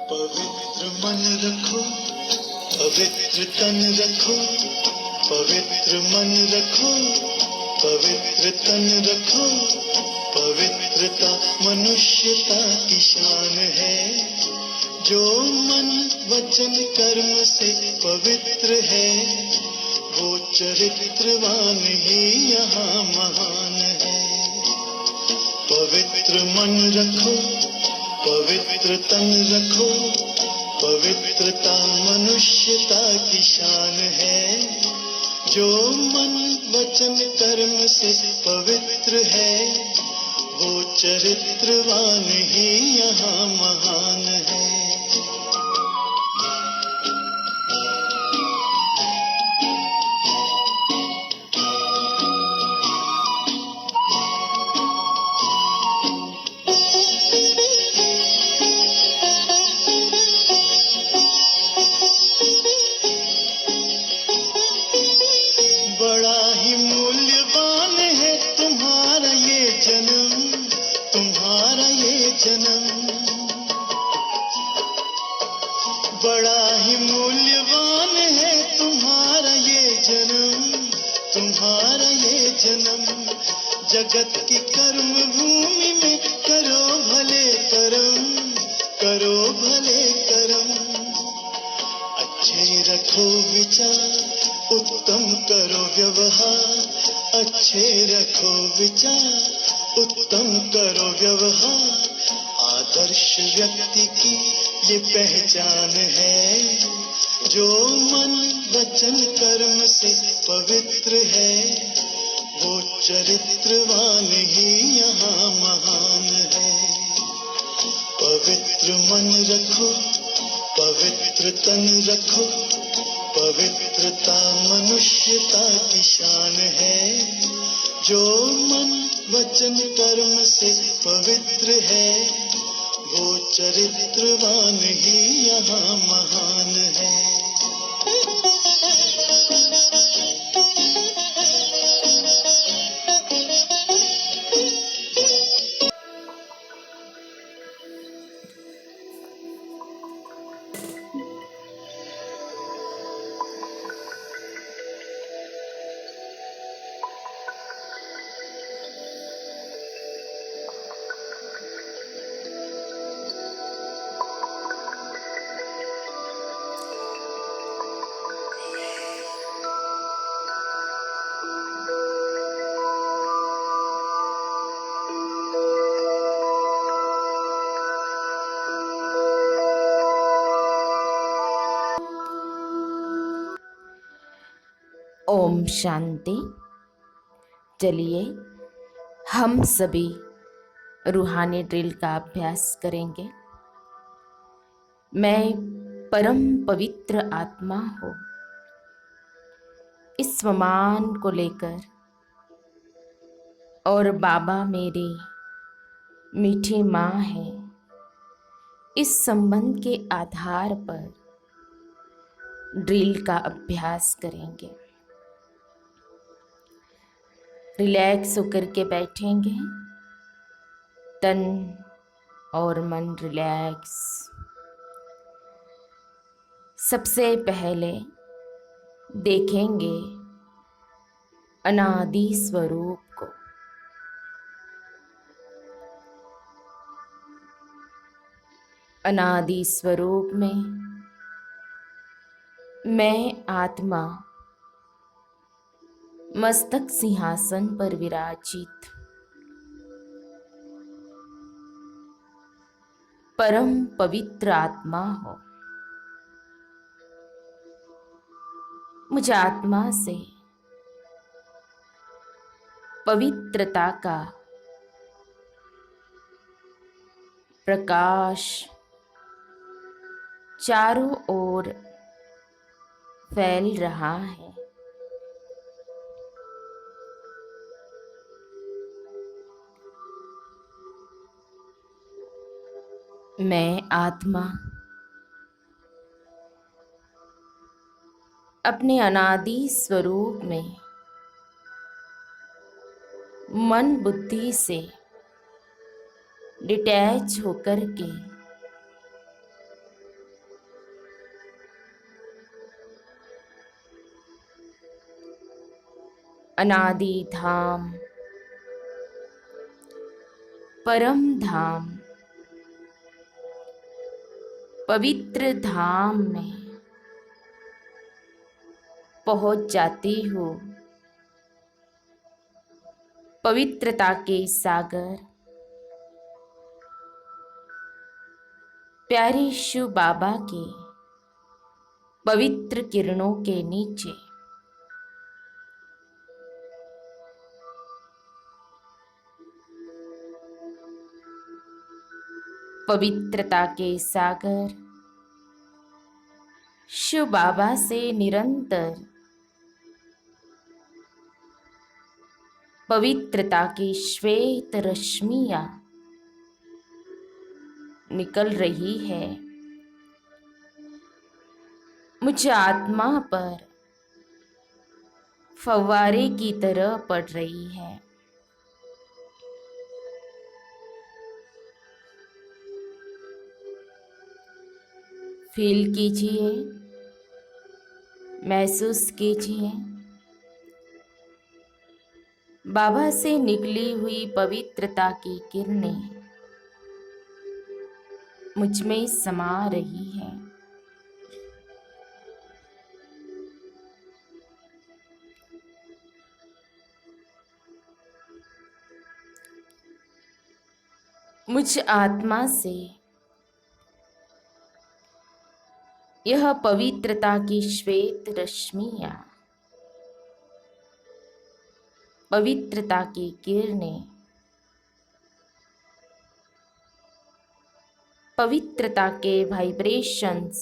पवित्र मन रखो, पवित्र तन रखो, पवित्र मन रखो, पवित्र तन रखो। पवित्रता मनुष्यता की शान है। जो मन वचन कर्म से पवित्र है, वो चरित्रवान ही यहाँ महान है। पवित्र मन रखो, पवित्र तन रखो, पवित्रता मनुष्यता की शान है। जो मन वचन कर्म से पवित्र है, वो चरित्रवान ही यहाँ महान है। बड़ा ही मूल्यवान है तुम्हारा ये जन्म, तुम्हारा ये जन्म। बड़ा ही मूल्यवान है तुम्हारा ये जन्म, तुम्हारा ये जन्म। जगत की कर्म भूमि में करो भले कर्म, करो भले कर्म। अच्छे रखो विचार, उत्तम करो व्यवहार। अच्छे रखो विचार, उत्तम करो व्यवहार। आदर्श व्यक्ति की ये पहचान है। जो मन वचन कर्म से पवित्र है, वो चरित्रवान ही यहाँ महान है। पवित्र मन रखो, पवित्र तन रखो, पवित्रता मनुष्यता की शान है। जो मन वचन कर्म से पवित्र है, वो चरित्रवान ही यहाँ महान है। ओम शांति। चलिए हम सभी रूहानी ड्रिल का अभ्यास करेंगे। मैं परम पवित्र आत्मा हूँ। इस स्वमान को लेकर और बाबा मेरी मीठी माँ है, इस संबंध के आधार पर ड्रिल का अभ्यास करेंगे। रिलैक्स होकर के बैठेंगे, तन और मन रिलैक्स। सबसे पहले देखेंगे अनादि स्वरूप को। अनादि स्वरूप में मैं आत्मा मस्तक सिंहासन पर विराजित परम पवित्र आत्मा हो। मुझे आत्मा से पवित्रता का प्रकाश चारों ओर फैल रहा है। मैं आत्मा अपने अनादि स्वरूप में मन बुद्धि से डिटैच होकर के अनादि धाम, परम धाम, पवित्र धाम में पहुंच जाती हूँ। पवित्रता के सागर प्यारे शिव बाबा के पवित्र किरणों के नीचे पवित्रता के सागर शिव बाबा से निरंतर पवित्रता की श्वेत रश्मियां निकल रही है। मुझ आत्मा पर फव्वारे की तरह पड़ रही है। फील कीजिए, महसूस कीजिए, बाबा से निकली हुई पवित्रता की किरणें मुझ में समा रही है। मुझ आत्मा से यह पवित्रता की श्वेत रश्मियां, पवित्रता की किरणें, पवित्रता के वाइब्रेशंस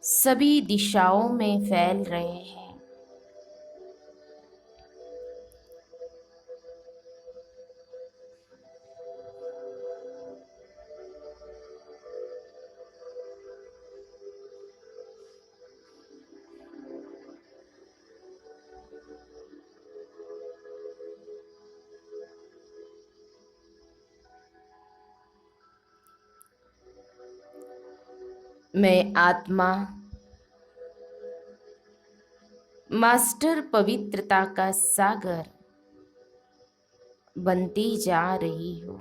सभी दिशाओं में फैल रहे हैं। मैं आत्मा मास्टर पवित्रता का सागर बनती जा रही हूँ।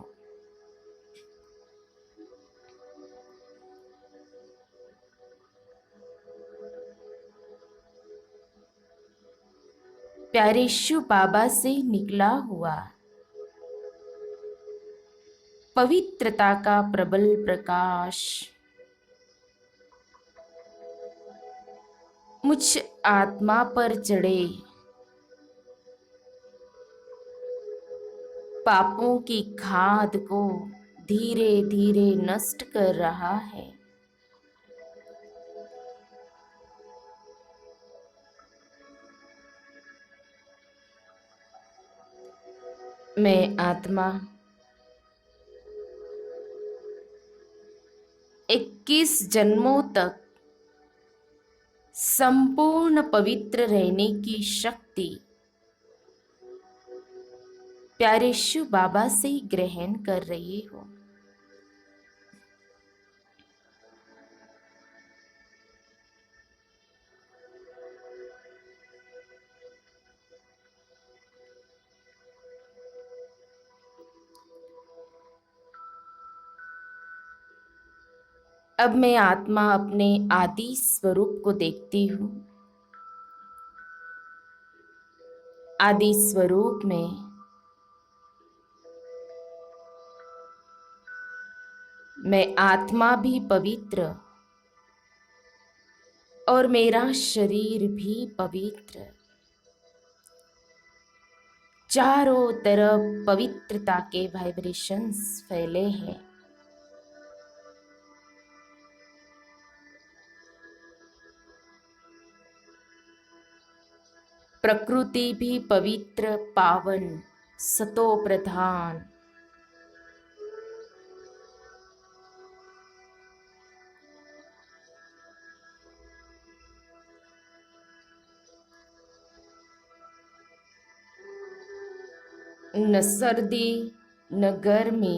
प्यारे शिव बाबा से निकला हुआ पवित्रता का प्रबल प्रकाश मुझ आत्मा पर चढ़े पापों की खाद को धीरे धीरे नष्ट कर रहा है। मैं आत्मा 21 जन्मों तक संपूर्ण पवित्र रहने की शक्ति प्यारे शिव बाबा से ग्रहण कर रही हूँ। अब मैं आत्मा अपने आदि स्वरूप को देखती हूँ। आदि स्वरूप में मैं आत्मा भी पवित्र और मेरा शरीर भी पवित्र, चारों तरफ पवित्रता के वाइब्रेशंस फैले हैं। प्रकृति भी पवित्र, पावन, सतो प्रधान, न सर्दी न गर्मी,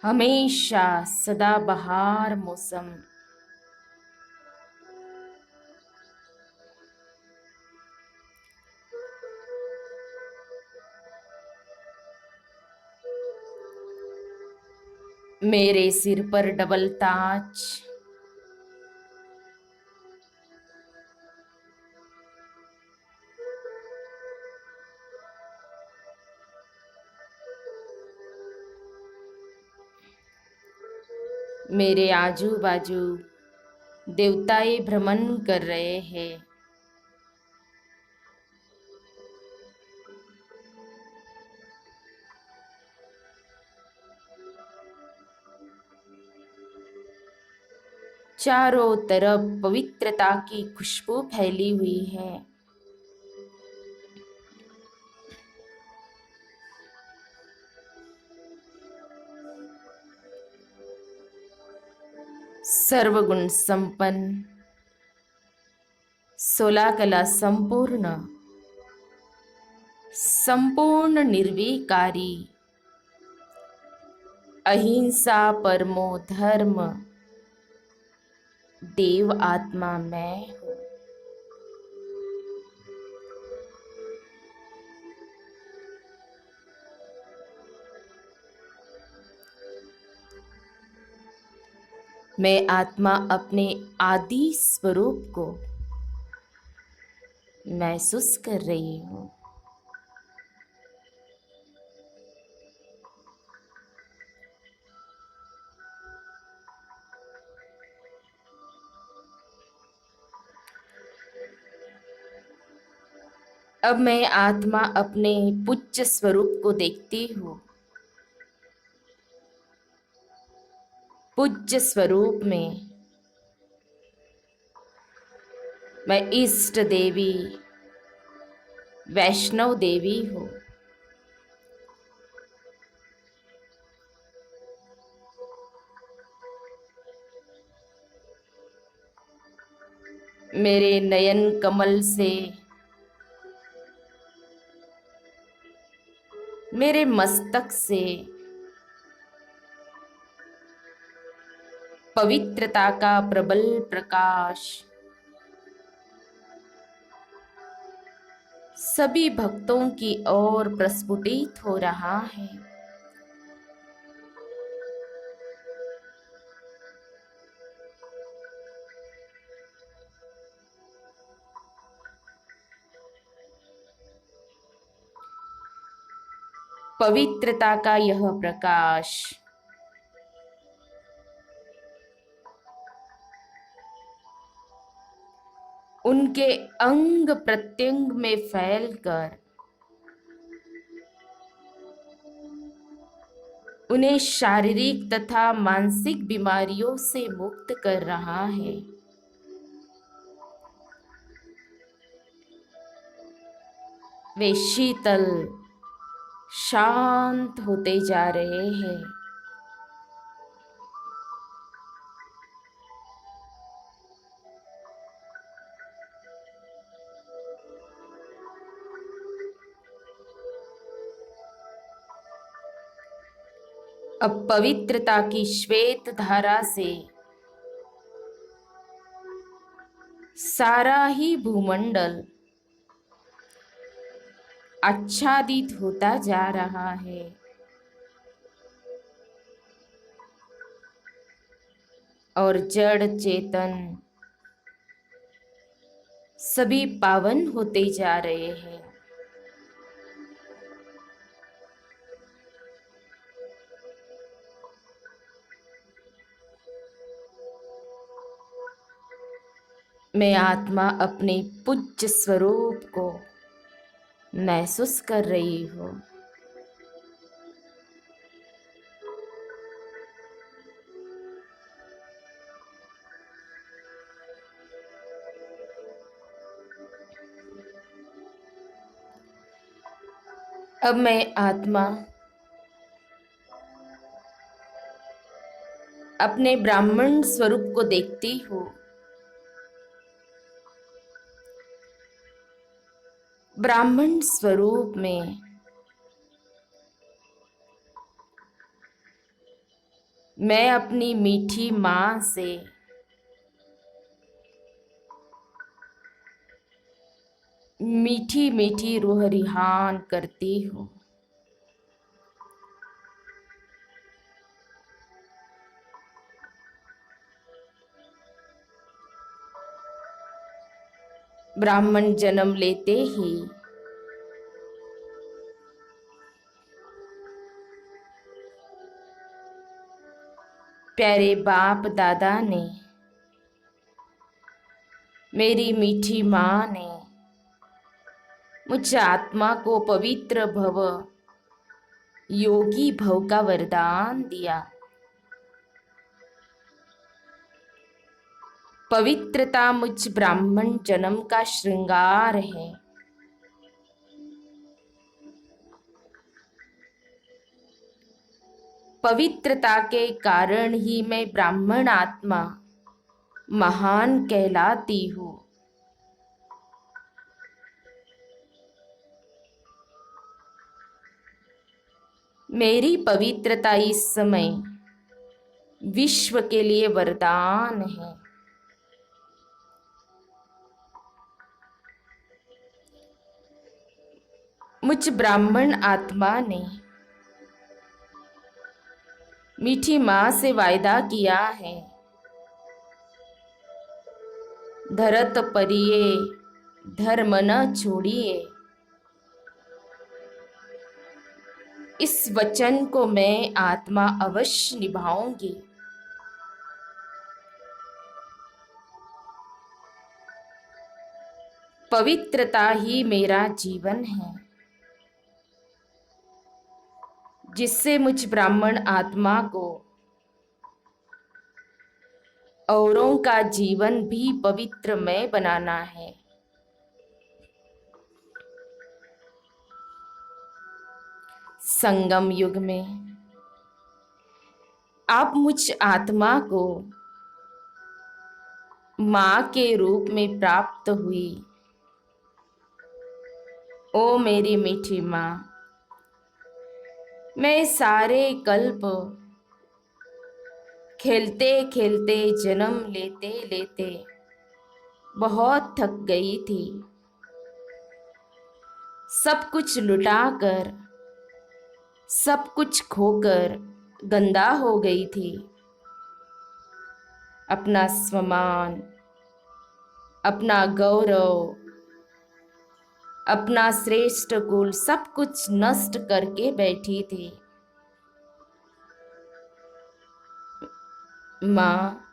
हमेशा सदाबहार मौसम। मेरे सिर पर डबल ताज, मेरे आजू बाजू देवताएं भ्रमण कर रहे हैं। चारों तरफ पवित्रता की खुशबू फैली हुई है। सर्वगुण संपन्न, 16 कला संपूर्ण, संपूर्ण निर्विकारी, अहिंसा परमो धर्म, देव आत्मा मैं हूँ। मैं आत्मा अपने आदि स्वरूप को महसूस कर रही हूँ। अब मैं आत्मा अपने पूज्य स्वरूप को देखती हूँ। पूज्य स्वरूप में मैं इष्ट देवी वैष्णव देवी हूँ। मेरे नयन कमल से, मेरे मस्तक से पवित्रता का प्रबल प्रकाश सभी भक्तों की ओर प्रस्फुटित हो रहा है। पवित्रता का यह प्रकाश उनके अंग प्रत्यंग में फैलकर उन्हें शारीरिक तथा मानसिक बीमारियों से मुक्त कर रहा है। वे शीतल शांत होते जा रहे हैं। अब पवित्रता की श्वेत धारा से सारा ही भूमंडल आच्छादित होता जा रहा है। और जड़ चेतन सभी पावन होते जा रहे हैं। मैं आत्मा अपने पूज्य स्वरूप को महसूस कर रही हूँ। अब मैं आत्मा अपने ब्राह्मण स्वरूप को देखती हूँ। ब्राह्मण स्वरूप में मैं अपनी मीठी माँ से मीठी मीठी रूह रिहान करती हूँ। ब्राह्मण जन्म लेते ही प्यारे बाप दादा ने, मेरी मीठी माँ ने मुझ आत्मा को पवित्र भव, योगी भव का वरदान दिया। पवित्रता मुझ ब्राह्मण जन्म का श्रृंगार है। पवित्रता के कारण ही मैं ब्राह्मण आत्मा महान कहलाती हूँ। मेरी पवित्रता इस समय विश्व के लिए वरदान है। मुझ ब्राह्मण आत्मा ने मीठी माँ से वायदा किया है, धरत परिये धर्म न छोड़िए। इस वचन को मैं आत्मा अवश्य निभाऊंगी। पवित्रता ही मेरा जीवन है, जिससे मुझ ब्राह्मण आत्मा को औरों का जीवन भी पवित्रमय बनाना है। संगम युग में आप मुझ आत्मा को माँ के रूप में प्राप्त हुई। ओ मेरी मीठी माँ, मैं सारे कल्प खेलते खेलते जन्म लेते लेते बहुत थक गई थी। सब कुछ लुटाकर, सब कुछ खोकर गंदा हो गई थी। अपना सम्मान, अपना गौरव, अपना श्रेष्ठ कुल सब कुछ नष्ट करके बैठी थी। माँ,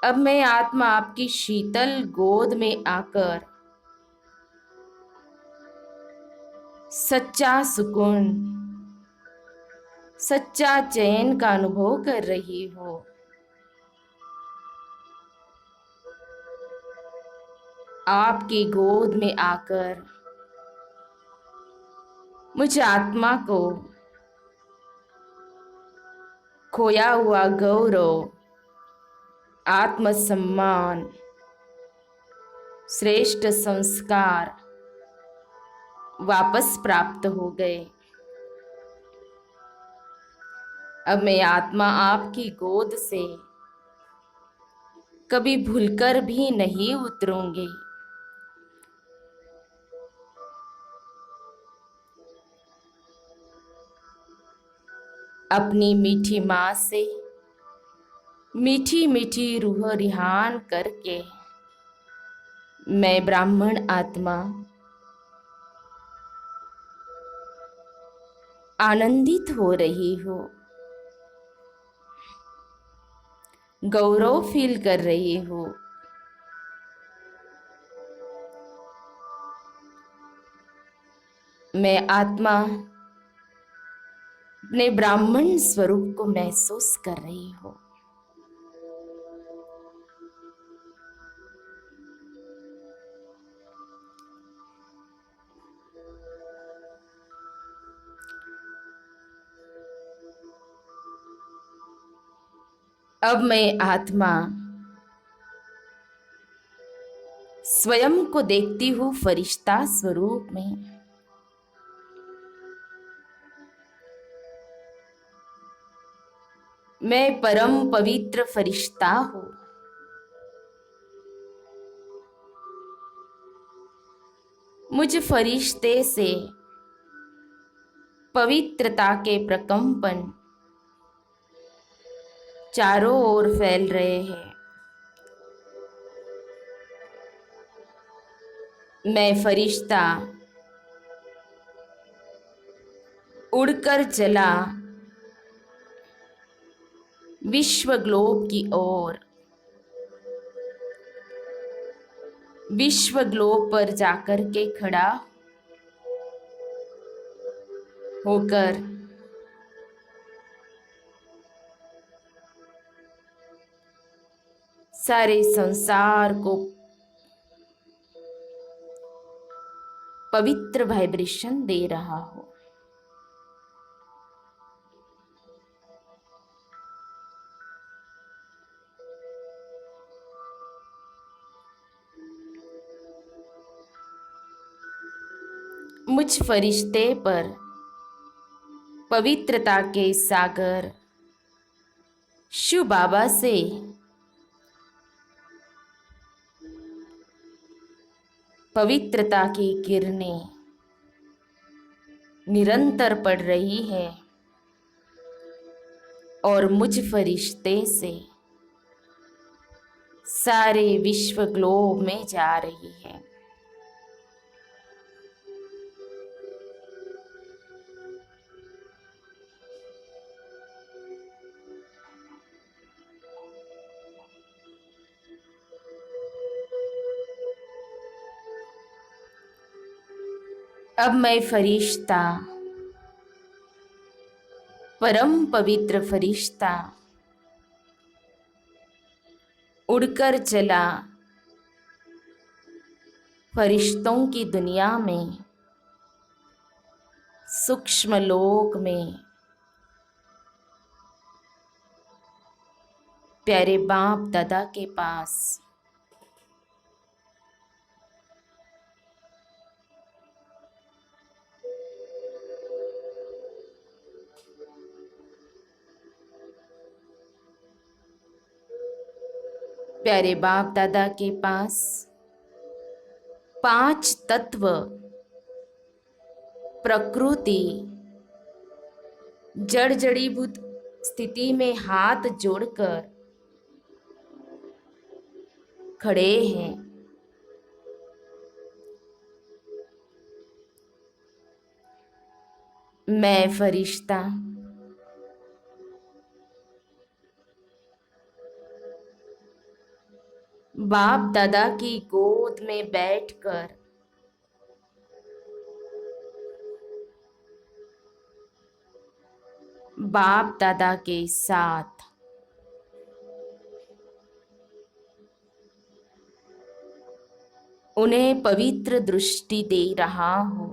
अब मैं आत्मा आपकी शीतल गोद में आकर सच्चा सुकून, सच्चा चैन का अनुभव कर रही हूँ। आपकी गोद में आकर मुझ आत्मा को खोया हुआ गौरव, आत्मसम्मान, श्रेष्ठ संस्कार वापस प्राप्त हो गए। अब मैं आत्मा आपकी गोद से कभी भूलकर भी नहीं उतरूंगी। अपनी मीठी माँ से मीठी मीठी रूह रिहान करके मैं ब्राह्मण आत्मा आनंदित हो रही हूँ, गौरव फील कर रही हूँ। मैं आत्मा अपने ब्राह्मण स्वरूप को महसूस कर रही हूँ। अब मैं आत्मा स्वयं को देखती हूँ फरिश्ता स्वरूप में। मैं परम पवित्र फरिश्ता हूँ। मुझ फरिश्ते से पवित्रता के प्रकंपन चारों ओर फैल रहे हैं। मैं फरिश्ता उड़कर चला विश्व ग्लोब की ओर। विश्व ग्लोब पर जाकर के खड़ा होकर सारे संसार को पवित्र वाइब्रेशन दे रहा हूं। मुझ फरिश्ते पर पवित्रता के सागर शिव बाबा से पवित्रता की किरणें निरंतर पड़ रही है और मुझ फरिश्ते से सारे विश्व ग्लोब में जा रही है। अब मैं फरिश्ता, परम पवित्र फरिश्ता उड़कर चला फरिश्तों की दुनिया में, सूक्ष्म लोक में प्यारे बाप दादा के पास। प्यारे बाप दादा के पास 5 तत्व प्रकृति जड़ जड़ीभूत स्थिति में हाथ जोड़कर खड़े हैं। मैं फरिश्ता बाप दादा की गोद में बैठकर बाप दादा के साथ उन्हें पवित्र दृष्टि दे रहा हूं।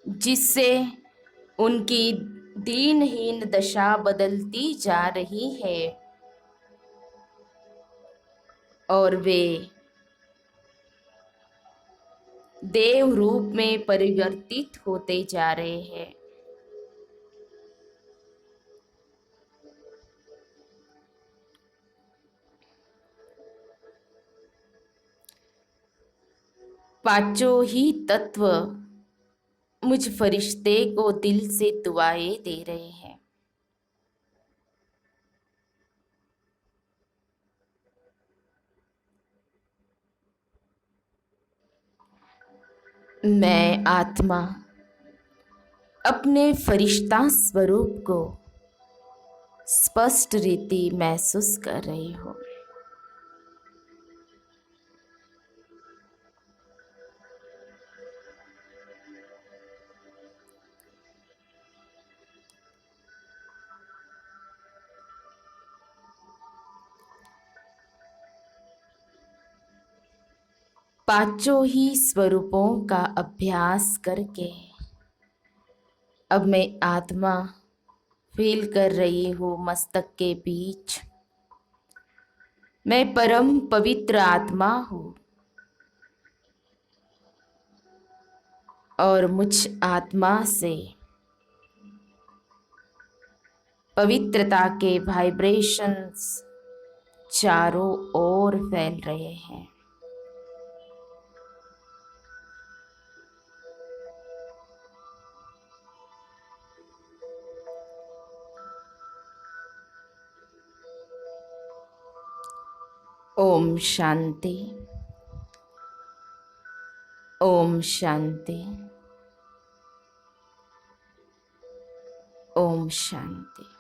जिससे उनकी दीनहीन दशा बदलती जा रही है और वे देव रूप में परिवर्तित होते जा रहे हैं। पांचों ही तत्व मुझ फरिश्ते को दिल से दुआएं दे रहे हैं। मैं आत्मा अपने फरिश्ता स्वरूप को स्पष्ट रीति महसूस कर रही हूँ। पांचों ही स्वरूपों का अभ्यास करके अब मैं आत्मा फील कर रही हूँ मस्तक के बीच। मैं परम पवित्र आत्मा हूँ और मुझ आत्मा से पवित्रता के वाइब्रेशंस चारों ओर फैल रहे हैं। ओम शांति, ओम शांति, ओम शांति।